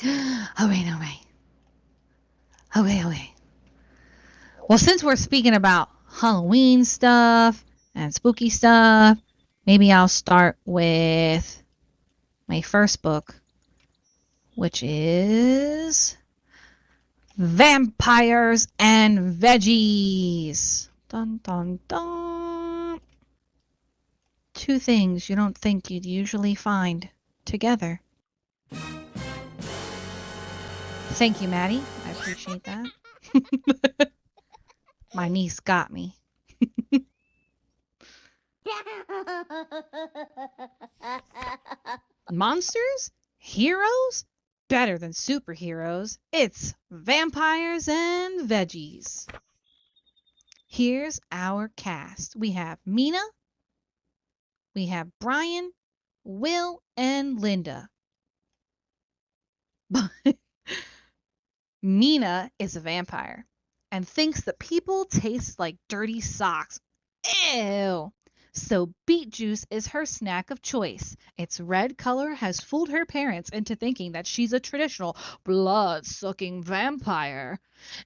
Okay. Okay. Well, since we're speaking about Halloween stuff and spooky stuff, maybe I'll start with my first book, which is Vampires and Veggies. Dun dun dun. Two things you don't think you'd usually find together. Thank you, Maddie. I appreciate that. My niece got me. Monsters? Heroes? Better than superheroes. It's Vampires and Veggies. Here's our cast. We have Mina, we have Brian, Will, and Linda. But Mina is a vampire and thinks that people taste like dirty socks. Ew! So beet juice is her snack of choice. Its red color has fooled her parents into thinking that she's a traditional blood-sucking vampire.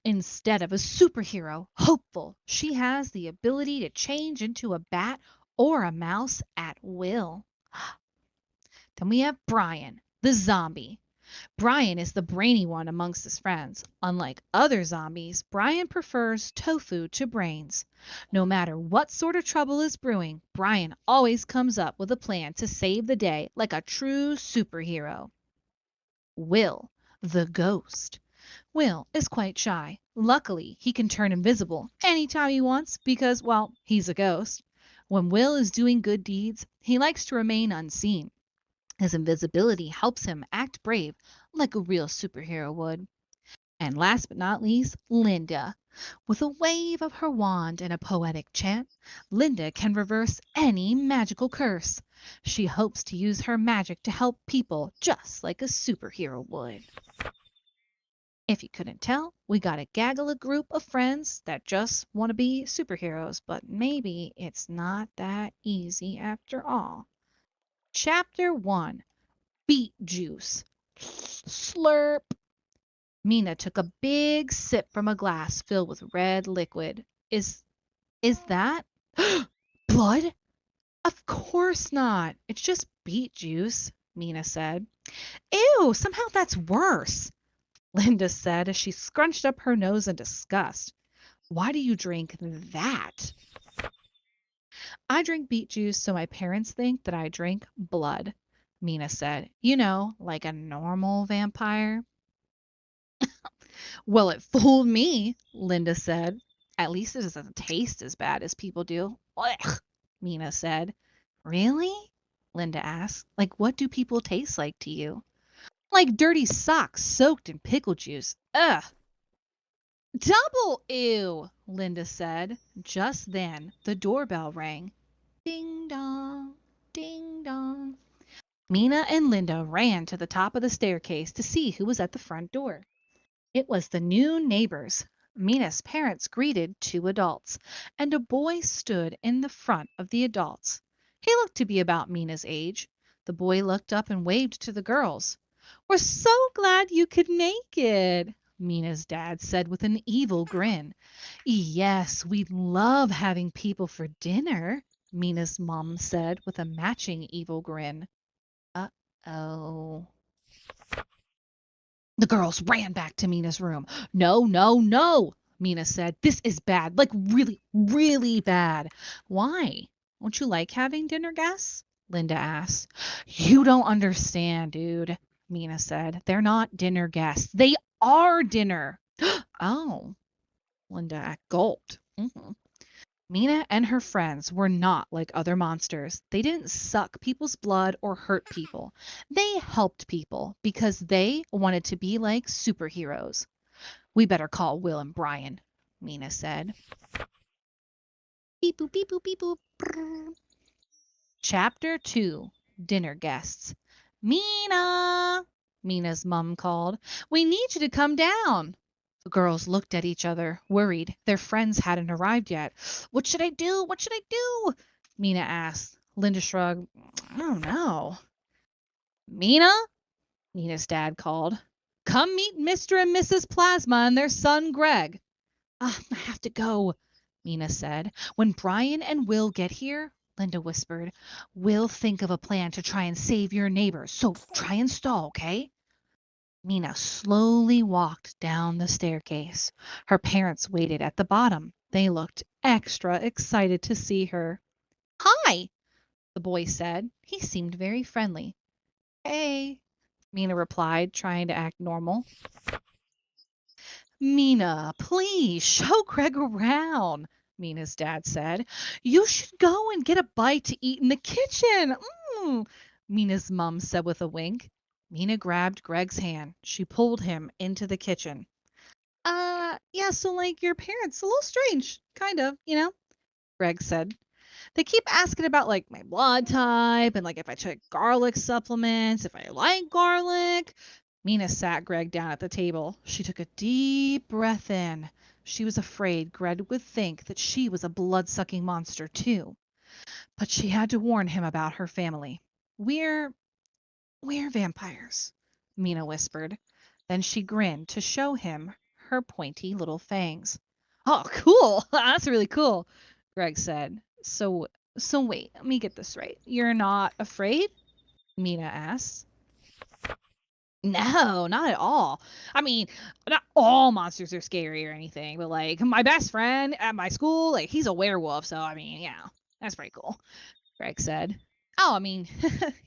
Instead of a superhero, hopeful, she has the ability to change into a bat or a mouse at will. Then we have Brian, the zombie. Brian is the brainy one amongst his friends. Unlike other zombies, Brian prefers tofu to brains. No matter what sort of trouble is brewing, Brian always comes up with a plan to save the day like a true superhero. Will, the ghost. Will is quite shy. Luckily, he can turn invisible anytime he wants because, well, he's a ghost. When Will is doing good deeds, he likes to remain unseen. His invisibility helps him act brave like a real superhero would. And last but not least, Linda. With a wave of her wand and a poetic chant, Linda can reverse any magical curse. She hopes to use her magic to help people just like a superhero would. If you couldn't tell, we got a gaggle of group of friends that just want to be superheroes, but maybe it's not that easy after all. Chapter 1, Beet Juice. Slurp. Mina took a big sip from a glass filled with red liquid. Is that blood? Of course not. It's just beet juice, Mina said. Ew, somehow that's worse, Linda said as she scrunched up her nose in disgust. Why do you drink that? I drink beet juice so my parents think that I drink blood, Mina said. You know, like a normal vampire. Well, it fooled me, Linda said. At least it doesn't taste as bad as people do. Ugh, Mina said. Really? Linda asked. Like, what do people taste like to you? Like dirty socks soaked in pickle juice. Ugh. Double ew, Linda said. Just then, the doorbell rang. Ding dong, ding dong. Mina and Linda ran to the top of the staircase to see who was at the front door. It was the new neighbors. Mina's parents greeted two adults, and a boy stood in the front of the adults. He looked to be about Mina's age. The boy looked up and waved to the girls. We're so glad you could make it, Mina's dad said with an evil grin. Yes, we love having people for dinner, Mina's mom said with a matching evil grin. Uh-oh. The girls ran back to Mina's room. No, no, no, Mina said. This is bad. Like really, really bad. Why? Don't you like having dinner guests? Linda asked. You don't understand, dude, Mina said. They're not dinner guests. They are dinner. Oh, Linda gulped. Mina and her friends were not like other monsters. They didn't suck people's blood or hurt people. They helped people because they wanted to be like superheroes. We better call Will and Brian, Mina said. Beep boop, beep boop, beep boop. Brrr. Chapter 2, Dinner Guests. Mina! Mina's mum called. We need you to come down. The girls looked at each other, worried. Their friends hadn't arrived yet. What should I do? What should I do? Mina asked. Linda shrugged. I don't know. Mina? Mina's dad called. Come meet Mr. and Mrs. Plasma and their son Greg. I have to go, Mina said. When Brian and Will get here, Linda whispered, we'll think of a plan to try and save your neighbors. So try and stall, okay? Mina slowly walked down the staircase. Her parents waited at the bottom. They looked extra excited to see her. Hi, the boy said. He seemed very friendly. Hey, Mina replied, trying to act normal. Mina, please show Greg around, Mina's dad said. You should go and get a bite to eat in the kitchen. Mina's mom said with a wink. Mina grabbed Greg's hand. She pulled him into the kitchen. Yeah, so like your parents, a little strange, kind of, Greg said. They keep asking about like my blood type and like if I take garlic supplements, if I like garlic. Mina sat Greg down at the table. She took a deep breath in. She was afraid Greg would think that she was a blood-sucking monster too. But she had to warn him about her family. We're vampires, Mina whispered. Then she grinned to show him her pointy little fangs. Oh, cool. That's really cool, Greg said. So wait, let me get this right. You're not afraid? Mina asked. No, not at all. I mean, not all monsters are scary or anything, but like my best friend at my school, like he's a werewolf, so I mean, yeah, that's pretty cool, Greg said. Oh, I mean,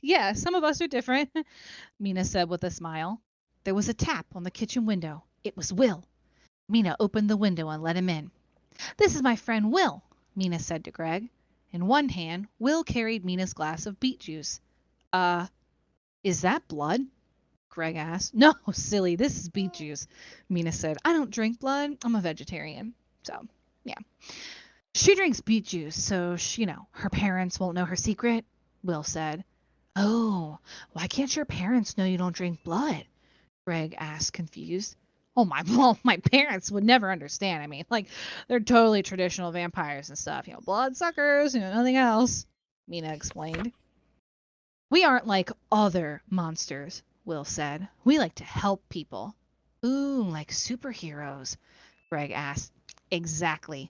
yeah, some of us are different, Mina said with a smile. There was a tap on the kitchen window. It was Will. Mina opened the window and let him in. This is my friend Will, Mina said to Greg. In one hand, Will carried Mina's glass of beet juice. Uh, is that blood? Greg asked. No, silly, this is beet juice, Mina said. I don't drink blood. I'm a vegetarian. So, yeah. She drinks beet juice, so her parents won't know her secret, Will said. Oh, why can't your parents know you don't drink blood? Greg asked, confused. Oh my parents would never understand. I mean, like they're totally traditional vampires and stuff, blood suckers, nothing else, Mina explained. We aren't like other monsters, Will said. We like to help people. Ooh, like superheroes, Greg asked. Exactly.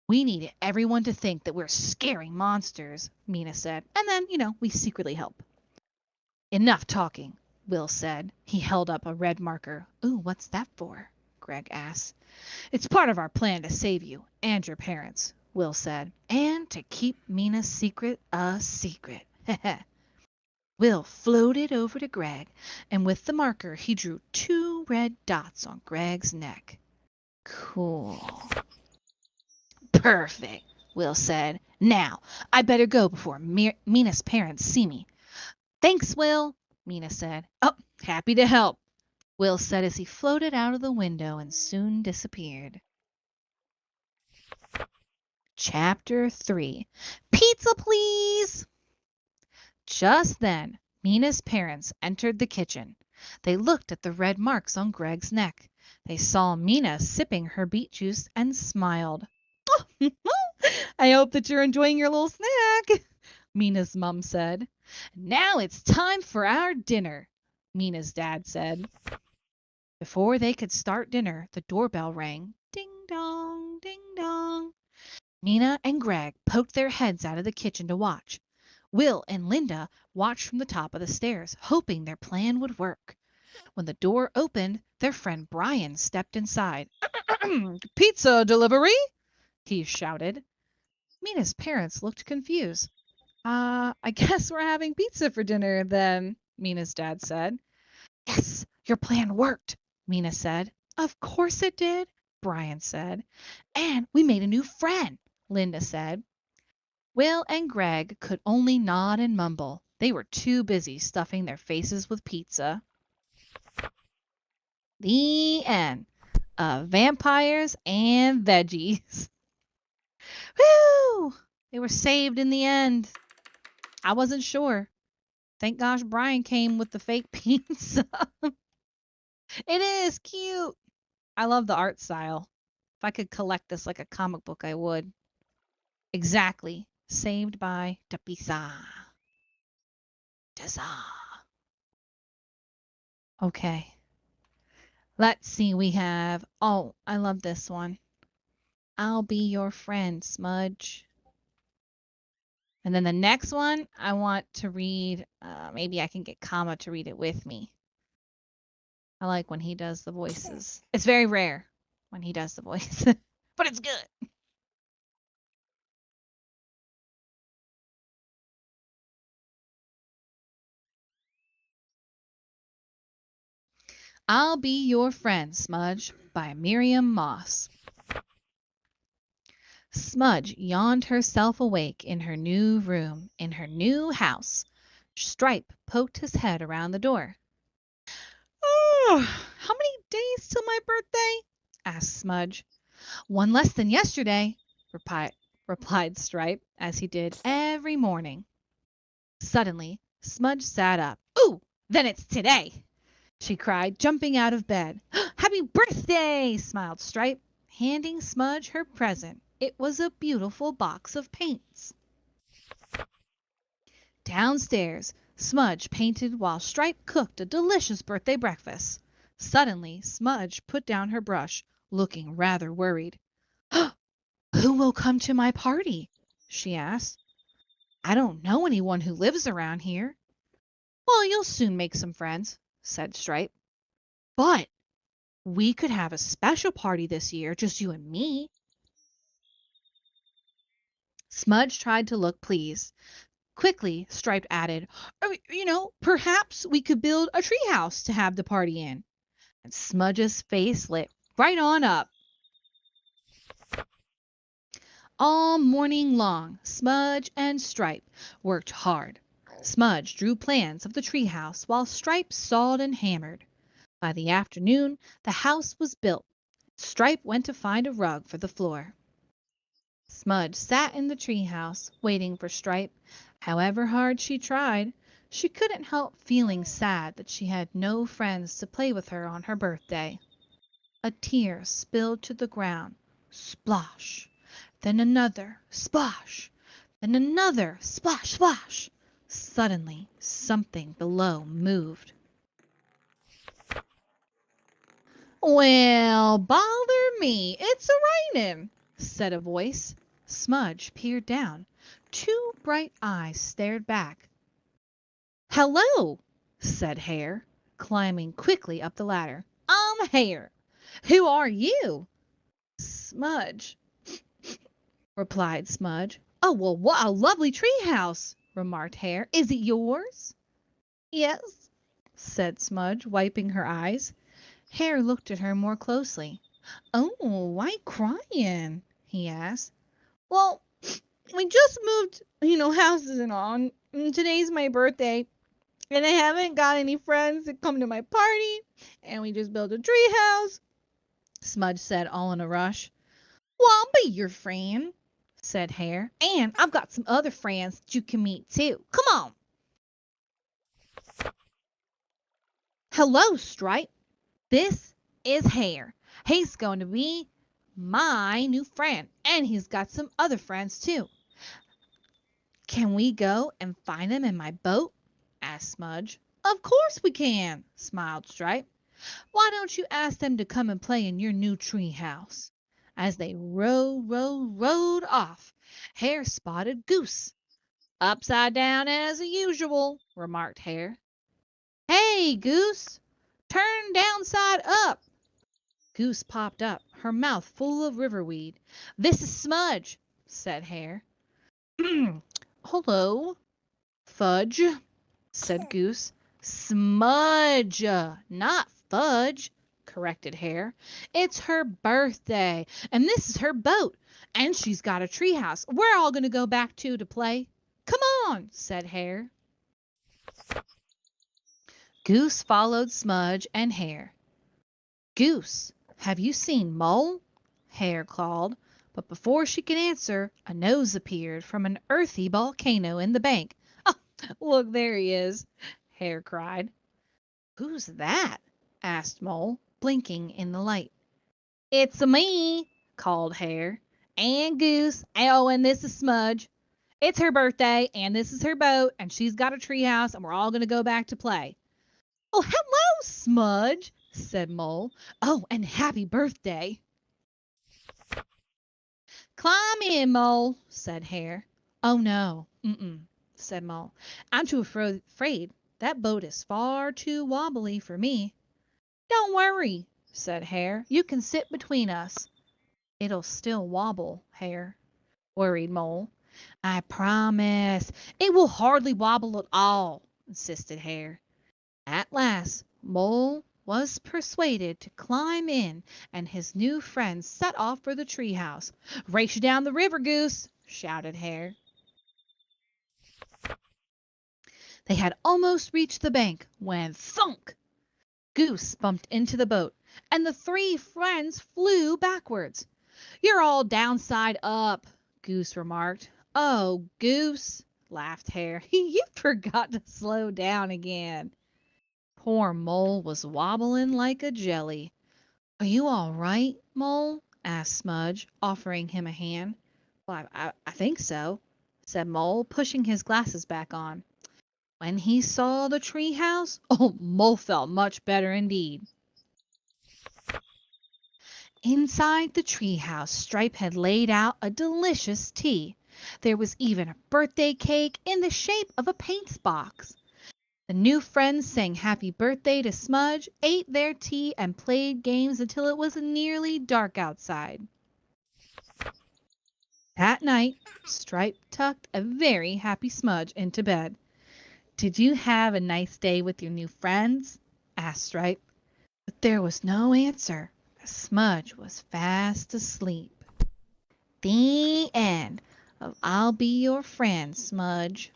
We need everyone to think that we're scary monsters, Mina said. And then, we secretly help. Enough talking, Will said. He held up a red marker. Ooh, what's that for? Greg asked. It's part of our plan to save you and your parents, Will said. And to keep Mina's secret a secret. Will floated over to Greg, and with the marker he drew 2 red dots on Greg's neck. Cool. Perfect, Will said. Now, I better go before Mina's parents see me. Thanks, Will, Mina said. Oh, happy to help, Will said as he floated out of the window and soon disappeared. Chapter 3. Pizza, please! Just then, Mina's parents entered the kitchen. They looked at the red marks on Greg's neck. They saw Mina sipping her beet juice and smiled. I hope that you're enjoying your little snack, Mina's mom said. Now it's time for our dinner, Mina's dad said. Before they could start dinner, the doorbell rang. Ding dong, ding dong. Mina and Greg poked their heads out of the kitchen to watch. Will and Linda watched from the top of the stairs, hoping their plan would work. When the door opened, their friend Brian stepped inside. Pizza delivery? He shouted. Mina's parents looked confused. I guess we're having pizza for dinner then, Mina's dad said. Yes, your plan worked, Mina said. Of course it did, Brian said. And we made a new friend, Linda said. Will and Greg could only nod and mumble. They were too busy stuffing their faces with pizza. The end of Vampires and Veggies. Woo! They were saved in the end. I wasn't sure. Thank gosh Brian came with the fake pizza. It is cute. I love the art style. If I could collect this like a comic book, I would. Exactly. Saved by the pizza. Okay. Let's see, we have, oh, I love this one. I'll be your friend, Smudge. And then the next one, I want to read, maybe I can get Kama to read it with me. I like when he does the voices. It's very rare when he does the voice, but it's good. I'll Be Your Friend, Smudge by Miriam Moss. Smudge yawned herself awake in her new room, in her new house. Stripe poked his head around the door. Oh, how many days till my birthday? Asked Smudge. One less than yesterday, replied Stripe, as he did every morning. Suddenly, Smudge sat up. Ooh, then it's today, she cried, jumping out of bed. Happy birthday, smiled Stripe, handing Smudge her present. It was a beautiful box of paints. Downstairs, Smudge painted while Stripe cooked a delicious birthday breakfast. Suddenly, Smudge put down her brush, looking rather worried. Who will come to my party? She asked. I don't know anyone who lives around here. Well, you'll soon make some friends, said Stripe. But we could have a special party this year, just you and me. Smudge tried to look pleased. Quickly, Stripe added, perhaps we could build a treehouse to have the party in. And Smudge's face lit right on up. All morning long, Smudge and Stripe worked hard. Smudge drew plans of the treehouse while Stripe sawed and hammered. By the afternoon, the house was built. Stripe went to find a rug for the floor. Smudge sat in the treehouse, waiting for Stripe. However hard she tried, she couldn't help feeling sad that she had no friends to play with her on her birthday. A tear spilled to the ground. Splosh! Then another. Splash! Then another. Splash, splash! Suddenly, something below moved. Well, bother me, it's a-raining, said a voice. Smudge peered down. Two bright eyes stared back. Hello, said Hare, climbing quickly up the ladder. I'm Hare. Who are you? Smudge, replied Smudge. Oh, well, what a lovely treehouse, remarked Hare. Is it yours? Yes, said Smudge, wiping her eyes. Hare looked at her more closely. Oh, why crying? He asked. Well, we just moved, houses and all. And today's my birthday, and I haven't got any friends to come to my party, and we just built a tree house, Smudge said all in a rush. Well, I'll be your friend, said Hare, and I've got some other friends that you can meet too. Come on. Hello, Stripe. This is Hare. He's going to be my new friend, and he's got some other friends too. Can we go and find them in my boat? Asked Smudge. Of course we can, smiled Stripe. Why don't you ask them to come and play in your new tree house? As they rowed off, Hare spotted Goose. Upside down as usual, remarked Hare. Hey, Goose, turn downside up. Goose popped up, her mouth full of riverweed. This is Smudge, said Hare. Hello, Fudge, said Goose. Smudge, not Fudge, corrected Hare. It's her birthday, and this is her boat, and she's got a treehouse we're all going to go back to play. Come on, said Hare. Goose followed Smudge and Hare. Goose, have you seen Mole? Hare called, but before she could answer, a nose appeared from an earthy volcano in the bank. Oh, look, there he is, Hare cried. Who's that? Asked Mole, blinking in the light. It's me, called Hare. And Goose. Oh, and this is Smudge. It's her birthday, and this is her boat, and she's got a treehouse, and we're all going to go back to play. Oh, hello, Smudge, said Mole. Oh, and happy birthday. Climb in, Mole, said Hare. Oh, no, said Mole. I'm too afraid. That boat is far too wobbly for me. Don't worry, said Hare. You can sit between us. It'll still wobble, Hare, worried Mole. I promise. It will hardly wobble at all, insisted Hare. At last, Mole was persuaded to climb in, and his new friends set off for the treehouse. Race you down the river, Goose, shouted Hare. They had almost reached the bank when thunk! Goose bumped into the boat, and the three friends flew backwards. You're all downside up, Goose remarked. Oh, Goose, laughed Hare. You forgot to slow down again. Poor Mole was wobbling like a jelly. Are you all right, Mole? Asked Smudge, offering him a hand. Well, I think so, said Mole, pushing his glasses back on. When he saw the tree house, oh, Mole felt much better indeed. Inside the tree house, Stripe had laid out a delicious tea. There was even a birthday cake in the shape of a paint box. The new friends sang happy birthday to Smudge, ate their tea, and played games until it was nearly dark outside. That night, Stripe tucked a very happy Smudge into bed. Did you have a nice day with your new friends? Asked Stripe. But there was no answer. Smudge was fast asleep. The end of I'll Be Your Friend, Smudge.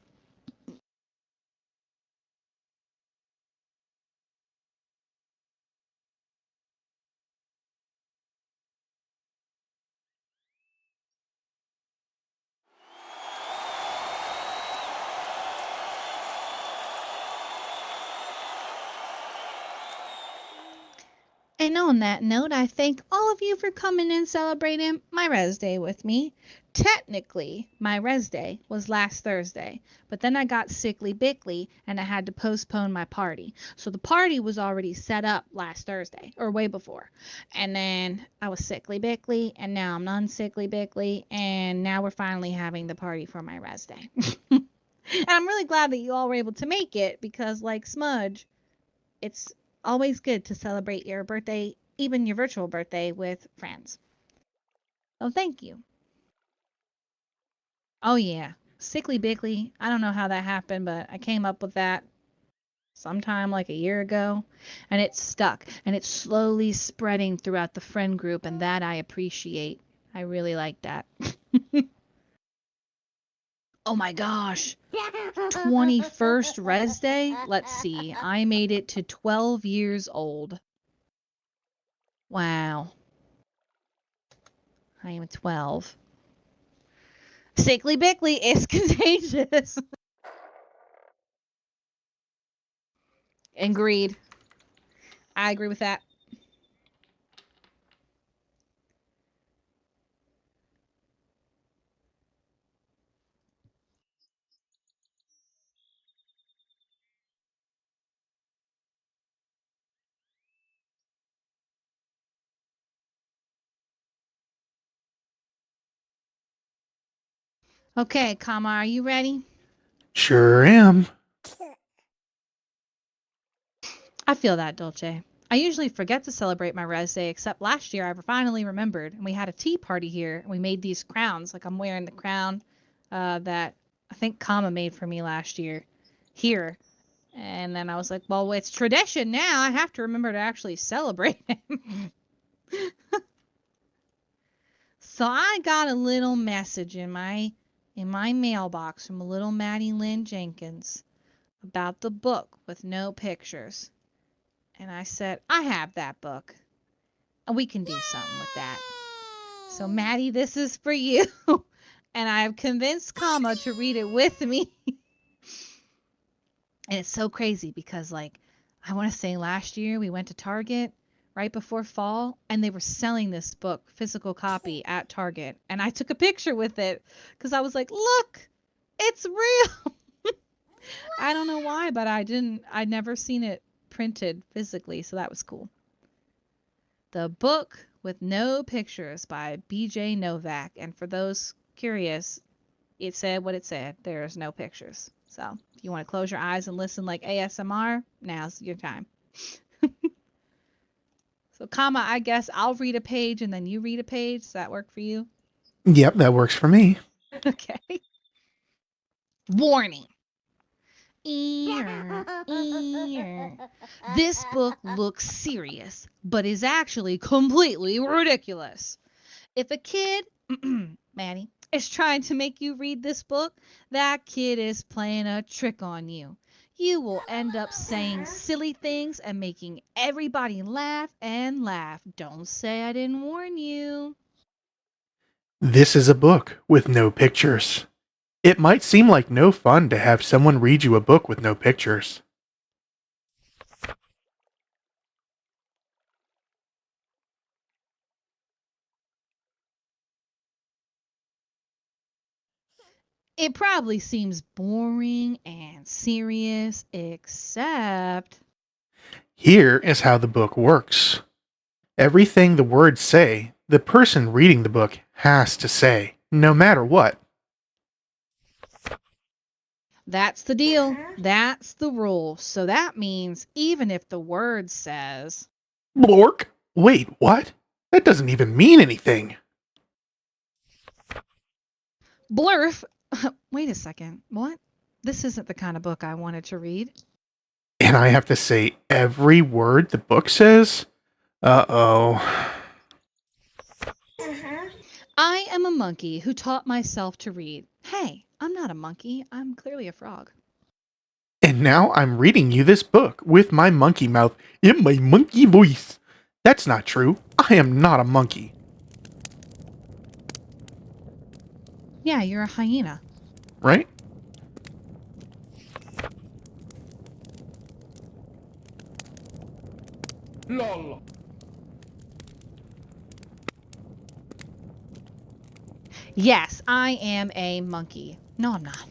And on that note, I thank all of you for coming and celebrating my Rez-Day with me. Technically, my Rez-Day was last Thursday, but then I got sickly bickly and I had to postpone my party. So the party was already set up last Thursday, or way before. And then I was sickly bickly, and now I'm non-sickly bickly, and now we're finally having the party for my Rez-Day. And I'm really glad that you all were able to make it because, like Smudge, it's always good to celebrate your birthday, even your virtual birthday, with friends. So thank you. Oh, yeah. Sickly Bickly. I don't know how that happened, but I came up with that sometime like a year ago, and it's stuck, and it's slowly spreading throughout the friend group, and that I appreciate. I really like that. Oh my gosh. 21st Rez-Day? Let's see. I made it to 12 years old. Wow. I am 12. Sickly Bickly is contagious. Agreed. I agree with that. Okay, Kama, are you ready? Sure am. I feel that, Dolce. I usually forget to celebrate my Rez Day, except last year I finally remembered, and we had a tea party here, and we made these crowns. Like I'm wearing the crown that I think Kama made for me last year here. And then I was like, well, it's tradition now. I have to remember to actually celebrate it. So I got a little message in my mailbox from a little Maddie Lynn Jenkins about the book with no pictures. And I said, I have that book. And we can do something with that. So Maddie, this is for you. And I've convinced Kama to read it with me. And it's so crazy because like I want to say last year we went to Target right before fall and they were selling this book, physical copy at Target. And I took a picture with it because I was like, look, it's real. I don't know why, but I'd never seen it printed physically, so that was cool. The Book with No Pictures by B.J. Novak. And for those curious, it said what it said. There's no pictures. So if you want to close your eyes and listen like ASMR, now's your time. So, comma, I guess I'll read a page and then you read a page. Does that work for you? Yep, that works for me. Okay. Warning. Ear, ear. This book looks serious, but is actually completely ridiculous. If a kid, Maddie, is trying to make you read this book, that kid is playing a trick on you. You will end up saying silly things and making everybody laugh and laugh. Don't say I didn't warn you. This is a book with no pictures. It might seem like no fun to have someone read you a book with no pictures. It probably seems boring and serious, except Here is how the book works. Everything the words say, the person reading the book has to say, no matter what. that's the deal. That's the rule. So that means even if the word says, Blork? Wait, what? That doesn't even mean anything. blurf, wait a second, what? This isn't the kind of book I wanted to read. And I have to say every word the book says? Uh-oh. I am a monkey who taught myself to read. Hey, I'm not a monkey. I'm clearly a frog. And now I'm reading you this book with my monkey mouth in my monkey voice. That's not true. I am not a monkey. Yeah, you're a hyena. Right? LOL. Yes, I am a monkey. No, I'm not.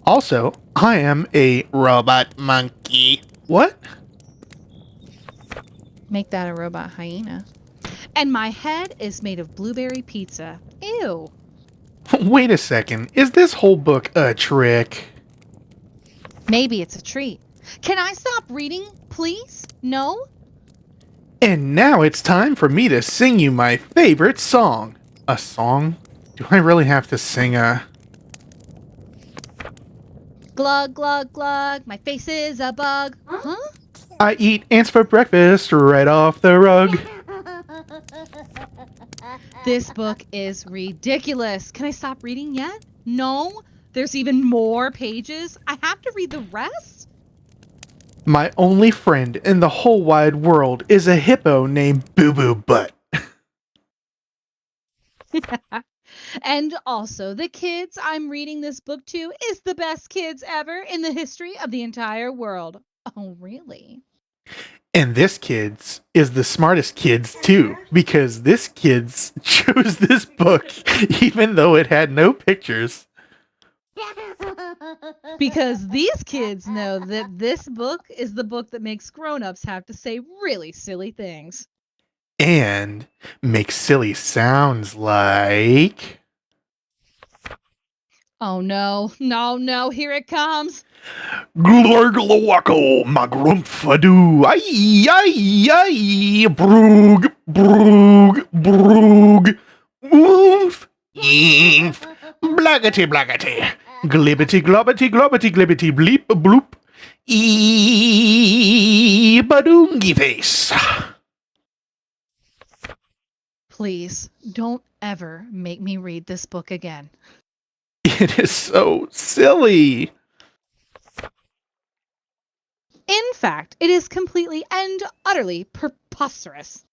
Also, I am a robot monkey. What? Make that a robot hyena. And my head is made of blueberry pizza. Ew. Wait a second. Is this whole book a trick? Maybe it's a treat. Can I stop reading, please? No? And now it's time for me to sing you my favorite song. A song? Do I really have to sing a... Glug, glug, glug. My face is a bug. Huh? I eat ants for breakfast right off the rug. This book is ridiculous. Can I stop reading yet? No? There's even more pages? I have to read the rest? My only friend in the whole wide world is a hippo named Boo Boo Butt. And also, the kids I'm reading this book to is the best kids ever in the history of the entire world. Oh, really? And this kid's is the smartest kids too, because this kid's chose this book even though it had no pictures. Because these kids know that this book is the book that makes grown-ups have to say really silly things. And makes silly sounds like... Oh no, no, here it comes. Glorglowacko, magrumpfadoo, ay, ay, ay, broog, broog, broog, oomph, eemph, blaggety, blaggety, glibbity, globbity, globbity, glibbity, bleep, bloop, badoongy face. Please, don't ever make me read this book again. It is so silly. In fact, it is completely and utterly preposterous.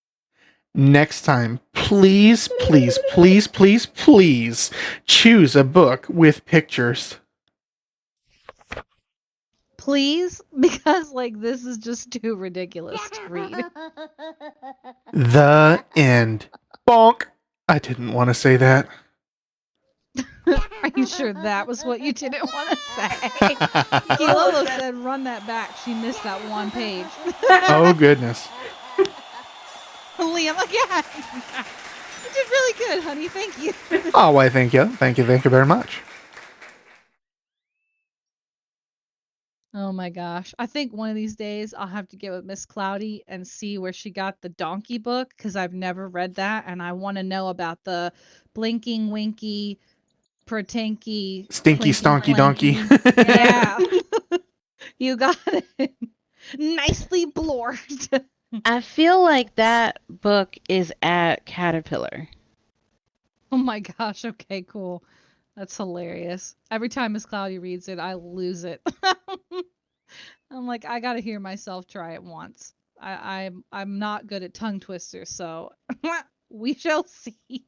Next time, please, please, please, please, please choose a book with pictures. Please, because this is just too ridiculous to read. The end. Bonk. I didn't want to say that. Are you sure that was what you didn't want to say? Kilolo said run that back. She missed that one page. Oh, goodness. Liam again. You did really good, honey. Thank you. Oh, why, thank you. Thank you very much. Oh my gosh. I think one of these days I'll have to get with Miss Cloudy and see where she got the donkey book because I've never read that and I want to know about the blinking winky pertanky Stinky plinky stonky donkey. planky. Yeah. You got it. Nicely blurred. I feel like that book is at Caterpillar. Oh my gosh. Okay, cool. That's hilarious. Every time Miss Cloudy reads it, I lose it. I'm like, I gotta hear myself try it once. I'm not good at tongue twisters, so we shall see.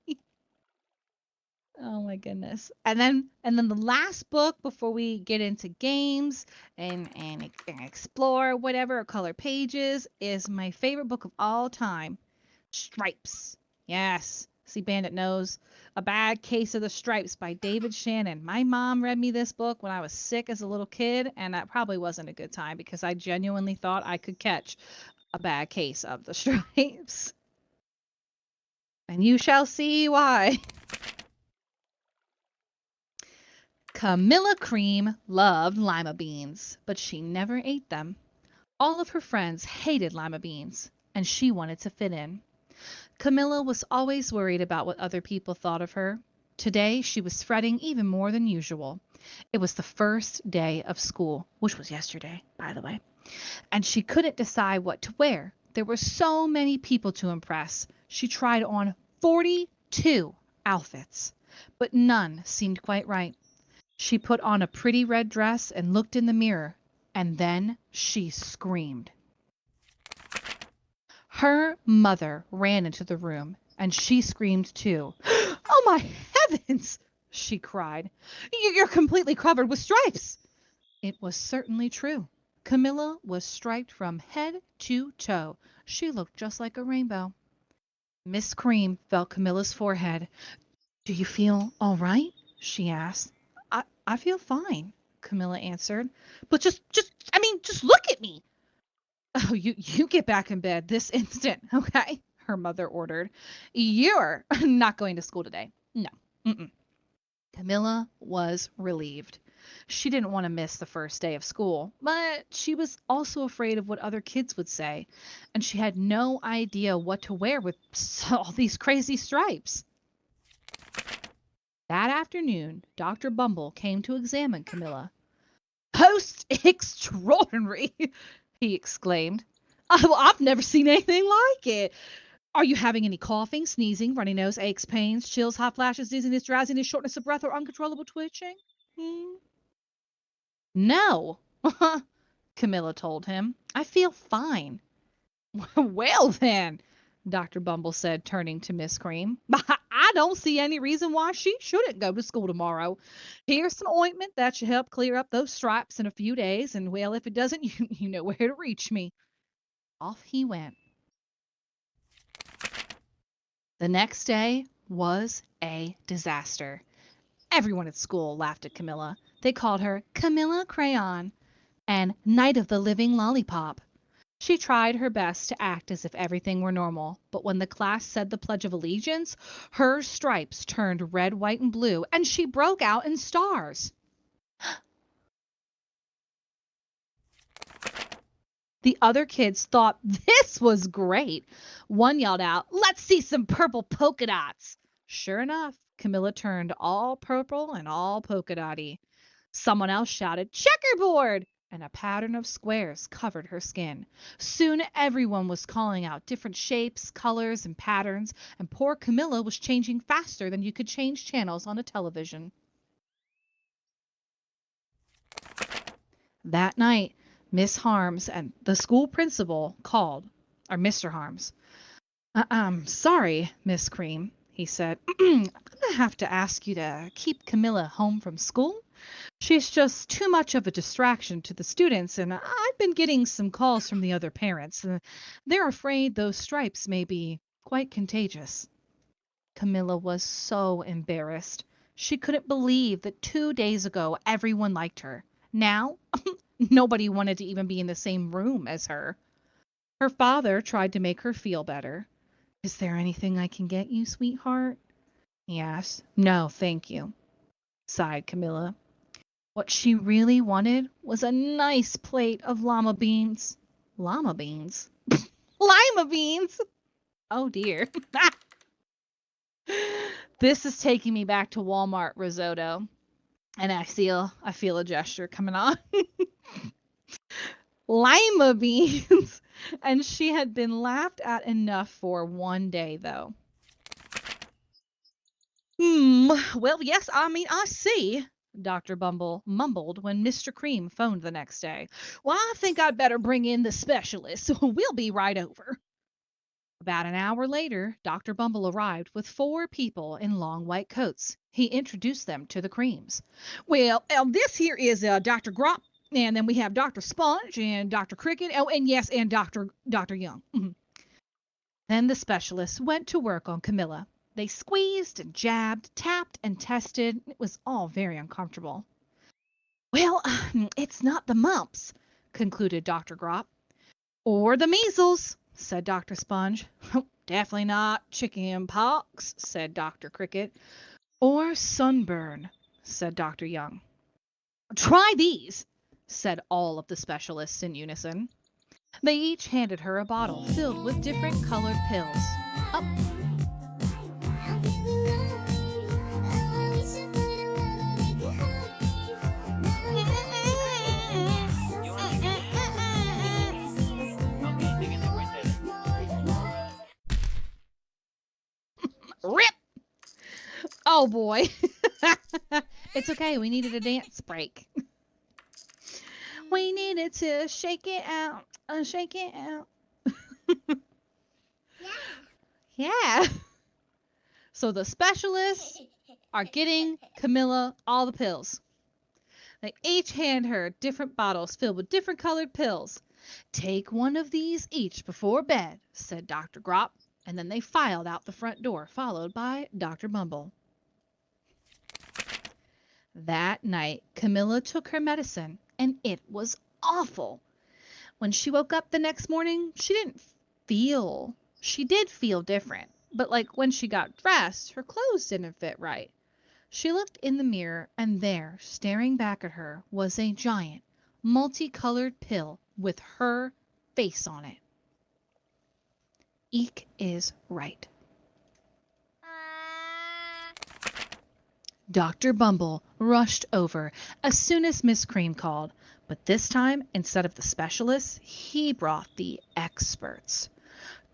Oh my goodness. And then the last book before we get into games and explore whatever or color pages is my favorite book of all time. Stripes. Yes. See Bandit knows. A Bad Case of the Stripes by David Shannon. My mom read me this book when I was sick as a little kid, and that probably wasn't a good time because I genuinely thought I could catch a bad case of the stripes. And you shall see why. Camilla Cream loved lima beans, but she never ate them. All of her friends hated lima beans, and she wanted to fit in. Camilla was always worried about what other people thought of her. Today she was fretting even more than usual. It was the first day of school, which was yesterday, by the way, and she couldn't decide what to wear. There were so many people to impress. She tried on 42 outfits, but none seemed quite right. She put on a pretty red dress and looked in the mirror, and then she screamed. Her mother ran into the room, and she screamed too. Oh my heavens! She cried. You're completely covered with stripes! It was certainly true. Camilla was striped from head to toe. She looked just like a rainbow. Miss Cream felt Camilla's forehead. Do you feel all right? She asked. I feel fine, Camilla answered. But just look at me. Oh, you get back in bed this instant, okay? Her mother ordered. You're not going to school today. No. Mm-mm. Camilla was relieved. She didn't want to miss the first day of school, but she was also afraid of what other kids would say, and she had no idea what to wear with all these crazy stripes. That afternoon, Dr. Bumble came to examine Camilla. Post extraordinary, he exclaimed. I've never seen anything like it. Are you having any coughing, sneezing, runny nose, aches, pains, chills, hot flashes, dizziness, drowsiness, shortness of breath, or uncontrollable twitching? Hmm? No, Camilla told him. I feel fine. Well, then, Dr. Bumble said, turning to Miss Cream, I don't see any reason why she shouldn't go to school tomorrow. Here's some ointment that should help clear up those stripes in a few days, and well, if it doesn't, you know where to reach me. Off he went. The next day was a disaster. Everyone at school laughed at Camilla. They called her Camilla Crayon and Night of the Living Lollipop. She tried her best to act as if everything were normal, but when the class said the Pledge of Allegiance, her stripes turned red, white, and blue, and she broke out in stars. The other kids thought this was great. One yelled out, "Let's see some purple polka dots." Sure enough, Camilla turned all purple and all polka dotty. Someone else shouted, "Checkerboard!" and a pattern of squares covered her skin. Soon everyone was calling out different shapes, colors, and patterns, and poor Camilla was changing faster than you could change channels on a television. That night, Miss Harms and the school principal called, or Mr. Harms. I'm sorry, Miss Cream, he said. I'm going to have to ask you to keep Camilla home from school. She's just too much of a distraction to the students, and I've been getting some calls from the other parents. They're afraid those stripes may be quite contagious. Camilla was so embarrassed. She couldn't believe that 2 days ago everyone liked her. Now, nobody wanted to even be in the same room as her. Her father tried to make her feel better. Is there anything I can get you, sweetheart? He asked. No, thank you, sighed Camilla. What she really wanted was a nice plate of llama beans. Llama beans? Lima beans! Oh dear. This is taking me back to Walmart risotto. And I feel a gesture coming on. Lima beans. And she had been laughed at enough for one day, though. Well, yes, I see, Dr. Bumble mumbled when Mr. Cream phoned the next day. Well, I think I'd better bring in the specialist. We'll be right over. About an hour later, Dr. Bumble arrived with four people in long white coats. He introduced them to the Creams. Well, this here is Dr. Grop, and then we have Dr. Sponge and Dr. Cricket. Oh, and yes, and Dr. Young. Mhm. Then the specialists went to work on Camilla. They squeezed and jabbed, tapped and tested. It was all very uncomfortable. Well, it's not the mumps, concluded Dr. Grop. Or the measles, said Dr. Sponge. Definitely not chicken pox, said Dr. Cricket. Or sunburn, said Dr. Young. Try these, said all of the specialists in unison. They each handed her a bottle filled with different colored pills. Up. Rip! Oh boy. It's okay. We needed a dance break. We needed to shake it out. Shake it out. Yeah. So the specialists are getting Camilla all the pills. They each hand her different bottles filled with different colored pills. Take one of these each before bed, said Dr. Grop, and then they filed out the front door, followed by Dr. Bumble. That night, Camilla took her medicine, and it was awful. When she woke up the next morning, she did feel different, but like when she got dressed, her clothes didn't fit right. She looked in the mirror, and there, staring back at her, was a giant, multicolored pill with her face on it. Eek is right. Dr. Bumble rushed over as soon as Miss Cream called, but this time, instead of the specialists, he brought the experts.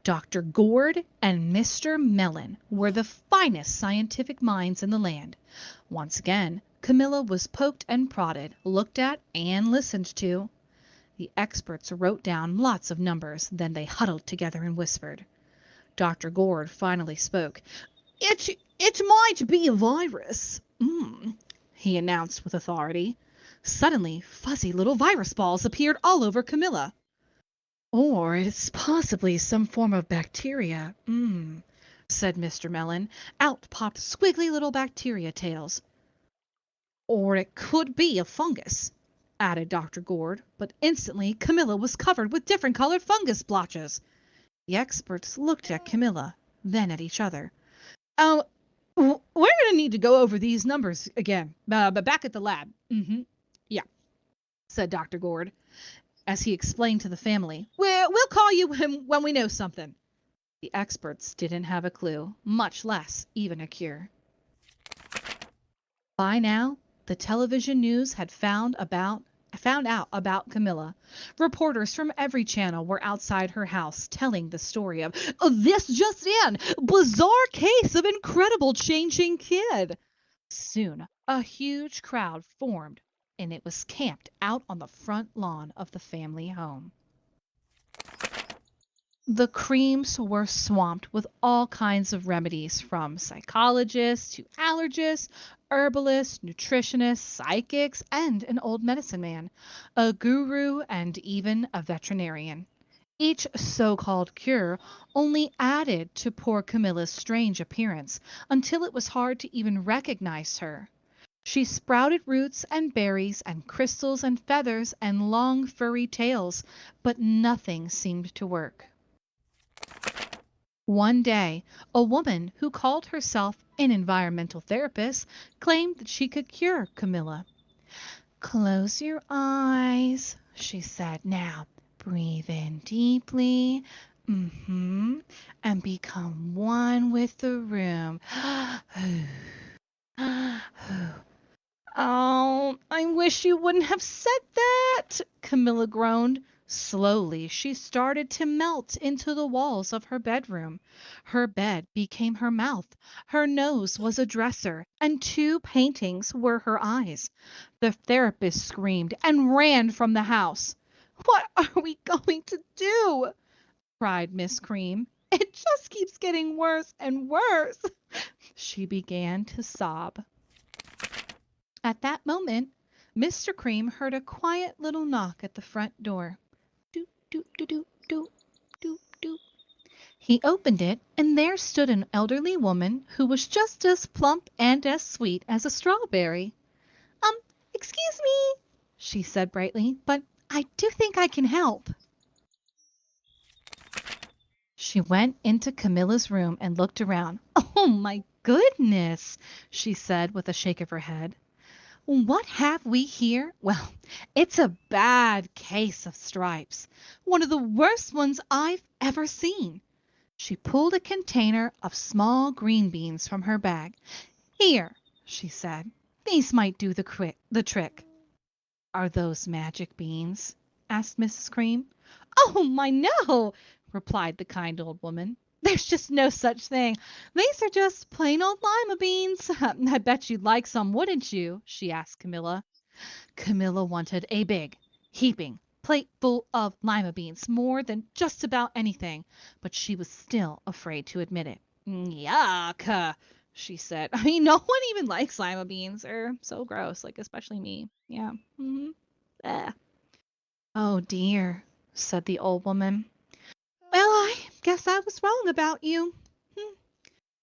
Dr. Gourd and Mr. Mellon were the finest scientific minds in the land. Once again, Camilla was poked and prodded, looked at, and listened to. The experts wrote down lots of numbers, then they huddled together and whispered. Dr. Gourd finally spoke. It might be a virus, he announced with authority. Suddenly, fuzzy little virus balls appeared all over Camilla. Or it's possibly some form of bacteria, said Mr. Mellon. Out popped squiggly little bacteria tails. Or it could be a fungus, added Dr. Gourd, but instantly Camilla was covered with different colored fungus blotches. The experts looked at Camilla, then at each other. We're going to need to go over these numbers again, but back at the lab. Yeah, said Dr. Gourd, as he explained to the family. We'll call you when we know something. The experts didn't have a clue, much less even a cure. By now, the television news had found out about Camilla. Reporters from every channel were outside her house telling the story of this just in, bizarre case of incredible changing kid. Soon, a huge crowd formed, and it was camped out on the front lawn of the family home. The Creams were swamped with all kinds of remedies, from psychologists to allergists, herbalists, nutritionists, psychics, and an old medicine man, a guru, and even a veterinarian. Each so-called cure only added to poor Camilla's strange appearance until it was hard to even recognize her. She sprouted roots and berries and crystals and feathers and long furry tails, but nothing seemed to work. One day, a woman who called herself an environmental therapist claimed that she could cure Camilla. Close your eyes, she said. Now, breathe in deeply. And become one with the room. Oh, I wish you wouldn't have said that, Camilla groaned. Slowly, she started to melt into the walls of her bedroom. Her bed became her mouth, her nose was a dresser, and two paintings were her eyes. The therapist screamed and ran from the house. What are we going to do? Cried Miss Cream. It just keeps getting worse and worse. She began to sob. At that moment, Mr. Cream heard a quiet little knock at the front door. Doop, doop, doop, doop, doop, doop. He opened it, and there stood an elderly woman who was just as plump and as sweet as a strawberry. Um, excuse me, she said brightly, but I do think I can help. She went into Camilla's room and looked around. Oh my goodness, she said with a shake of her head. What have we here? Well, it's a bad case of stripes. One of the worst ones I've ever seen. She pulled a container of small green beans from her bag. Here, she said. These might do the trick. Are those magic beans? Asked Mrs. Cream. Oh, my no, replied the kind old woman. There's just no such thing. These are just plain old lima beans. I bet you'd like some, wouldn't you? She asked Camilla. Camilla wanted a big, heaping plate full of lima beans more than just about anything, but she was still afraid to admit it. Yuck, she said. I mean, no one even likes lima beans. They're so gross, like especially me. Yeah. Eh. Oh dear, said the old woman. Well, I guess I was wrong about you.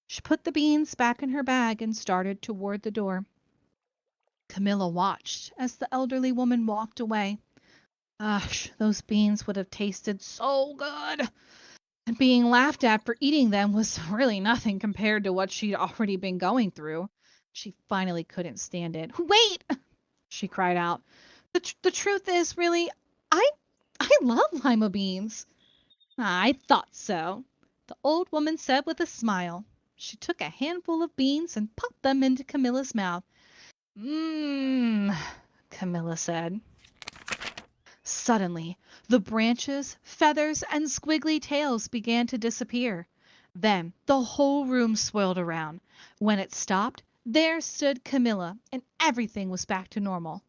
She put the beans back in her bag and started toward the door. Camilla watched as the elderly woman walked away. Gosh, those beans would have tasted so good. And being laughed at for eating them was really nothing compared to what she'd already been going through. She finally couldn't stand it. Wait! She cried out. The truth is, really, I I love lima beans. I thought so, the old woman said with a smile. She took a handful of beans and popped them into Camilla's mouth. Mmm, Camilla said. Suddenly, the branches, feathers, and squiggly tails began to disappear. Then the whole room swirled around. When it stopped, there stood Camilla, and everything was back to normal.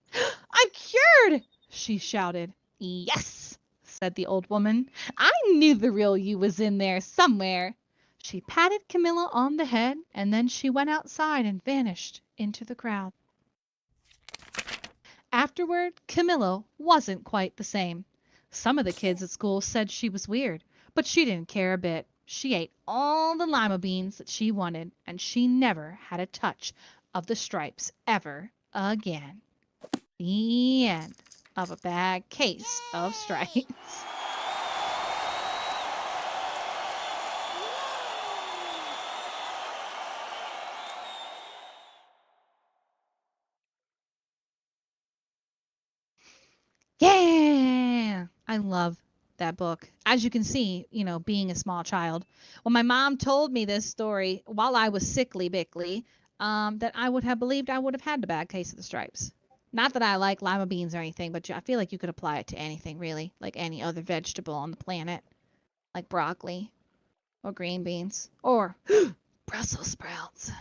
I'm cured! She shouted. Yes, said the old woman. I knew the real you was in there somewhere. She patted Camilla on the head, and then she went outside and vanished into the crowd. Afterward, Camilla wasn't quite the same. Some of the kids at school said she was weird, but she didn't care a bit. She ate all the lima beans that she wanted, and she never had a touch of the stripes ever again. The end of a bad case of stripes. Yeah, I love that book. As you can see, being a small child, when my mom told me this story while I was sickly bickly, that I would have believed I would have had the bad case of the stripes. Not that I like lima beans or anything, but I feel like you could apply it to anything really, like any other vegetable on the planet, like broccoli or green beans or Brussels sprouts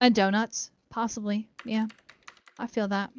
and donuts, possibly. Yeah, I feel that.